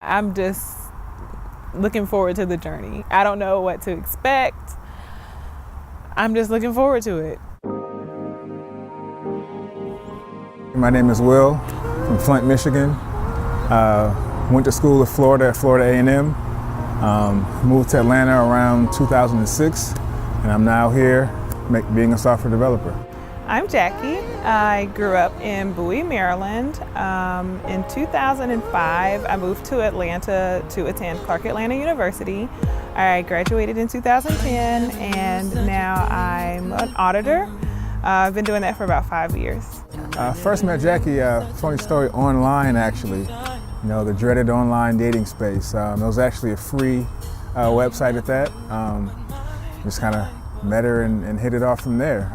I'm just looking forward to the journey. I don't know what to expect. I'm just looking forward to it. My name is Will from Flint, Michigan. Went to school in Florida at Florida A&M. Moved to Atlanta around 2006, and I'm now here being a software developer. I'm Jackie. I grew up in Bowie, Maryland. In 2005, I moved to Atlanta to attend Clark Atlanta University. I graduated in 2010, and now I'm an auditor. I've been doing that for about 5 years. First met Jackie, funny story, online actually. You know, the dreaded online dating space. It was actually a free website at that. Just kind of met her and hit it off from there.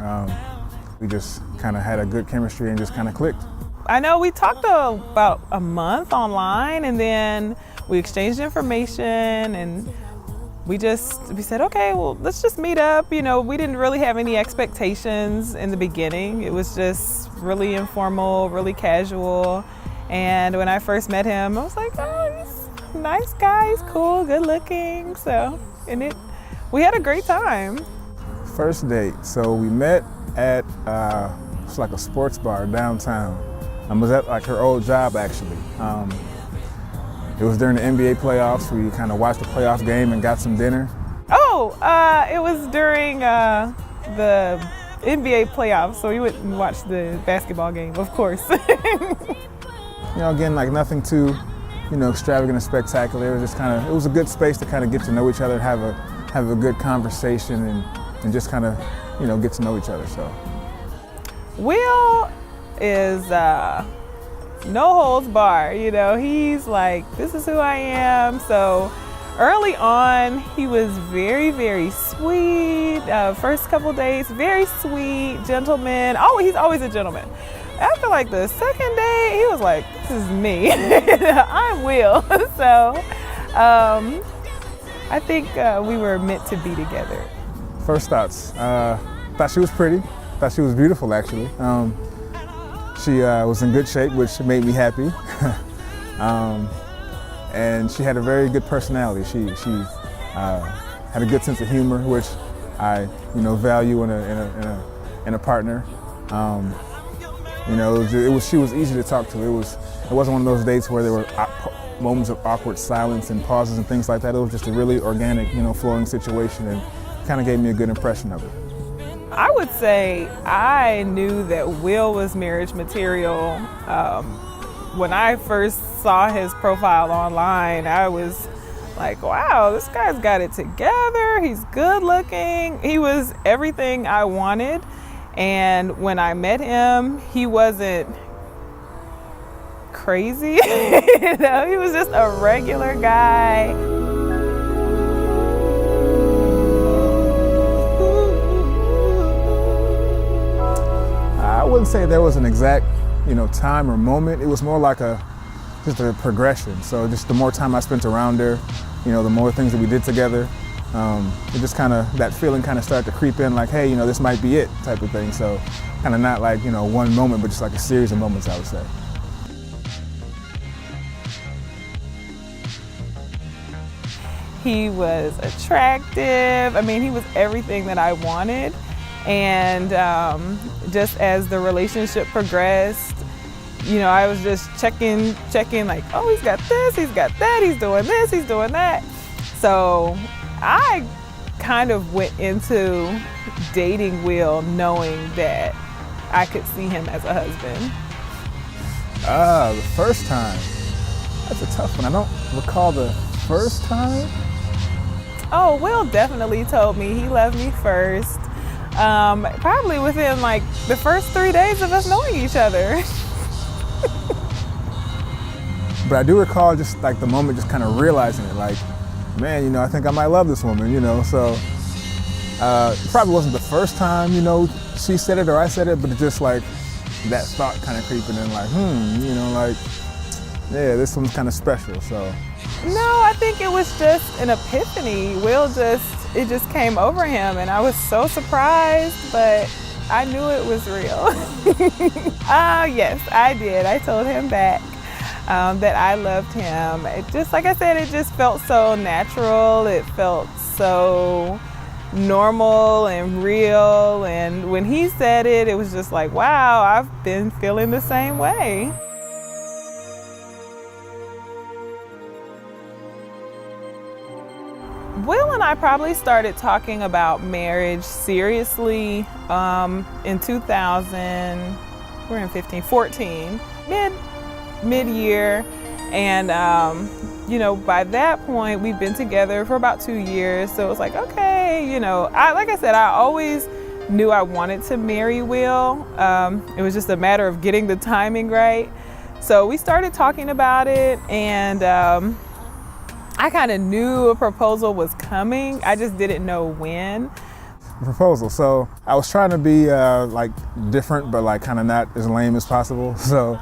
We just kind of had a good chemistry and just kind of clicked. I know we talked about a month online, and then we exchanged information, and we said, okay, well, let's just meet up. You know, we didn't really have any expectations in the beginning. It was just really informal, really casual. And when I first met him, I was like, oh, he's a nice guy, he's cool, good looking. So, we had a great time. First date, so we met at it's like a sports bar downtown. I was at like her old job actually. It was during the NBA playoffs. We kind of watched the playoff game and got some dinner. Oh, it was during the NBA playoffs, so we went and watched the basketball game, of course. You know, again, like nothing too, extravagant or spectacular. It was just it was a good space to kind of get to know each other, have a good conversation, and just kind of, get to know each other. So, Will is no holds bar. He's like, this is who I am. So early on, he was very, very sweet. First couple days, very sweet, gentleman. Oh, he's always a gentleman. After like the second day, he was like, this is me. I'm Will. So I think we were meant to be together. First thoughts, thought she was pretty, thought she was beautiful actually. She was in good shape, which made me happy. And she had a very good personality. She had a good sense of humor, which I value in a partner. She was easy to talk to. It wasn't one of those dates where there were moments of awkward silence and pauses and things like that. It was just a really organic, flowing situation, and kind of gave me a good impression of it. I would say I knew that Will was marriage material. When I first saw his profile online, I was like, wow, this guy's got it together. He's good looking. He was everything I wanted. And when I met him, he wasn't crazy. He was just a regular guy. I wouldn't say there was an exact, time or moment. It was more like just a progression. So just the more time I spent around her, the more things that we did together, it just that feeling started to creep in, like, hey, this might be it type of thing. So not like, one moment, but just like a series of moments, I would say. He was attractive. I mean, he was everything that I wanted. And just as the relationship progressed, I was just checking like, oh, he's got this, he's got that, he's doing this, he's doing that. So I kind of went into dating Will knowing that I could see him as a husband. The first time, that's a tough one. I don't recall the first time. Oh, Will definitely told me he loved me first. Probably within like the first 3 days of us knowing each other. But I do recall just like the moment, just kind of realizing it, like, man, I think I might love this woman, So it probably wasn't the first time, she said it or I said it, but it's just like that thought kind of creeping in, like, yeah, this one's kind of special. So. No, I think it was just an epiphany. It just came over him, and I was so surprised, but I knew it was real. Yes, I did. I told him back. that I loved him. It just, like I said, it just felt so natural. It felt so normal and real. And when he said it, it was just like, wow, I've been feeling the same way. Will and I probably started talking about marriage seriously in 2000, we're in 14, mid-year. And, by that point, we've been together for about 2 years. So it was like, okay, like I said, I always knew I wanted to marry Will. It was just a matter of getting the timing right. So we started talking about it, and I kind of knew a proposal was coming. I just didn't know when. Proposal. So I was trying to be different, but kind of not as lame as possible. So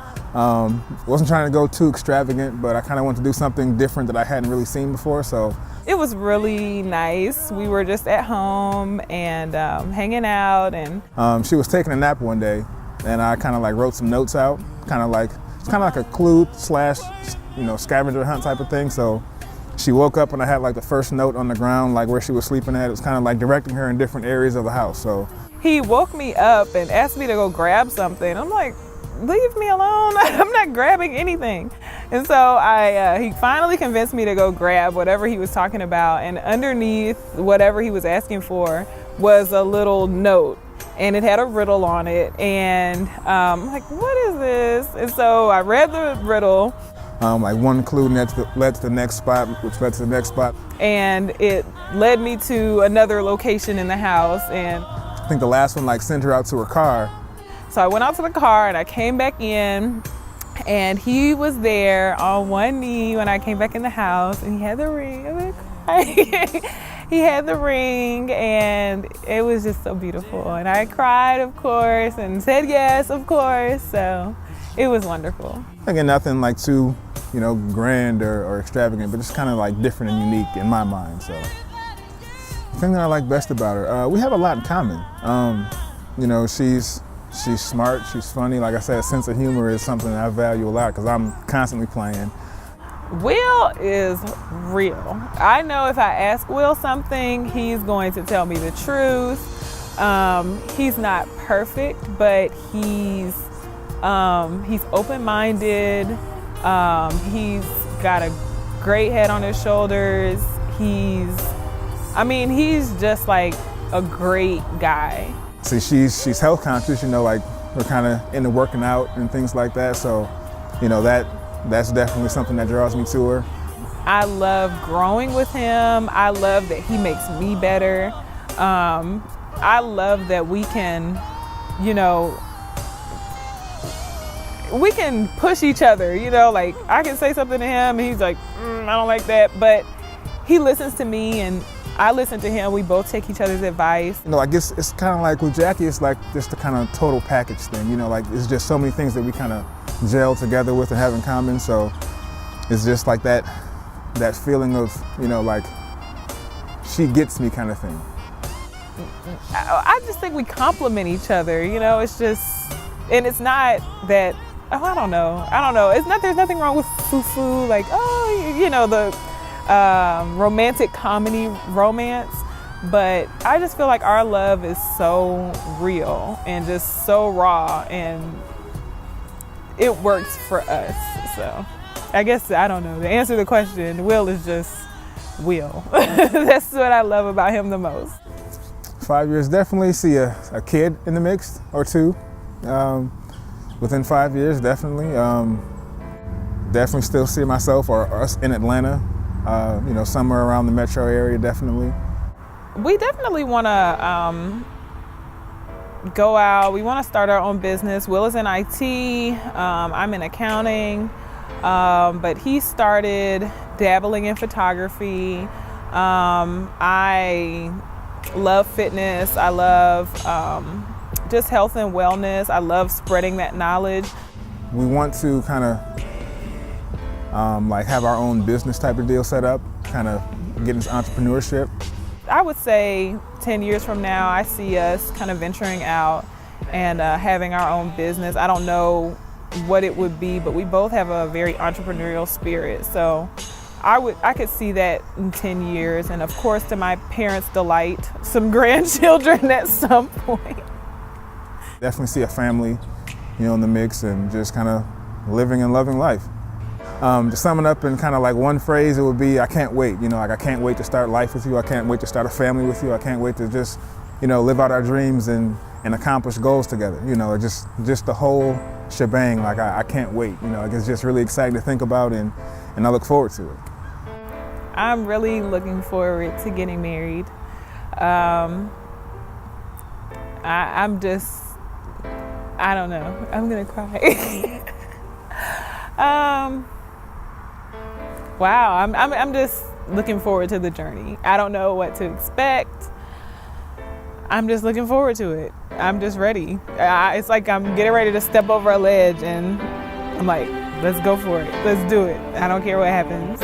wasn't trying to go too extravagant, but I kind of wanted to do something different that I hadn't really seen before. So it was really nice. We were just at home and hanging out, and she was taking a nap one day, and I kind of wrote some notes out, it's kind of like a clue / scavenger hunt type of thing. So she woke up and I had the first note on the ground, where she was sleeping at. It was kind of directing her in different areas of the house. So he woke me up and asked me to go grab something. I'm like, leave me alone. I'm not grabbing anything. And so he finally convinced me to go grab whatever he was talking about. And underneath whatever he was asking for was a little note, and it had a riddle on it. And I'm like, what is this? And so I read the riddle. One clue led to the next spot, which led to the next spot. And it led me to another location in the house. And I think the last one sent her out to her car. So I went out to the car and I came back in, and he was there on one knee when I came back in the house, and he had the ring. He had the ring, and it was just so beautiful. And I cried, of course, and said yes, of course. So it was wonderful. Again, nothing too, grand or extravagant, but just kind of different and unique in my mind. So the thing that I like best about her, we have a lot in common. She's smart, she's funny. Like I said, a sense of humor is something that I value a lot because I'm constantly playing. Will is real. I know if I ask Will something, he's going to tell me the truth. He's not perfect, but he's open-minded. He's got a great head on his shoulders. He's just a great guy. See, she's health conscious, we're kind of into working out and things like that. So, that's definitely something that draws me to her. I love growing with him. I love that he makes me better. I love that we can, we can push each other, I can say something to him and he's like, I don't like that, but he listens to me and I listen to him. We both take each other's advice. I guess it's kind of with Jackie, it's just the kind of total package thing, it's just so many things that we kind of gel together with and have in common. So it's just that feeling of, she gets me kind of thing. I just think we complement each other, it's just, and it's not that, I don't know. There's nothing wrong with foo-foo, the romantic comedy romance, but I just feel like our love is so real and just so raw, and it works for us. So I guess, I don't know, to answer the question, Will is just Will. That's what I love about him the most. 5 years, definitely see a kid in the mix or two. Within 5 years, definitely. Definitely still see myself or us in Atlanta, somewhere around the metro area, definitely. We definitely want to go out. We want to start our own business. Will is in IT. I'm in accounting. But he started dabbling in photography. I love fitness. I love just health and wellness. I love spreading that knowledge. We want to kind of have our own business type of deal set up, kind of get into entrepreneurship. I would say 10 years from now, I see us kind of venturing out and having our own business. I don't know what it would be, but we both have a very entrepreneurial spirit. So I could see that in 10 years. And of course, to my parents' delight, some grandchildren at some point. Definitely see a family, in the mix and just kind of living and loving life. To sum it up in kind of like one phrase, it would be, I can't wait. Like I can't wait to start life with you. I can't wait to start a family with you. I can't wait to just, live out our dreams and accomplish goals together. Just the whole shebang. Like I can't wait. It's just really exciting to think about, and I look forward to it. I'm really looking forward to getting married. I don't know. I'm gonna cry. Wow, I'm just looking forward to the journey. I don't know what to expect. I'm just looking forward to it. I'm just ready. It's like I'm getting ready to step over a ledge, and I'm like, let's go for it. Let's do it. I don't care what happens.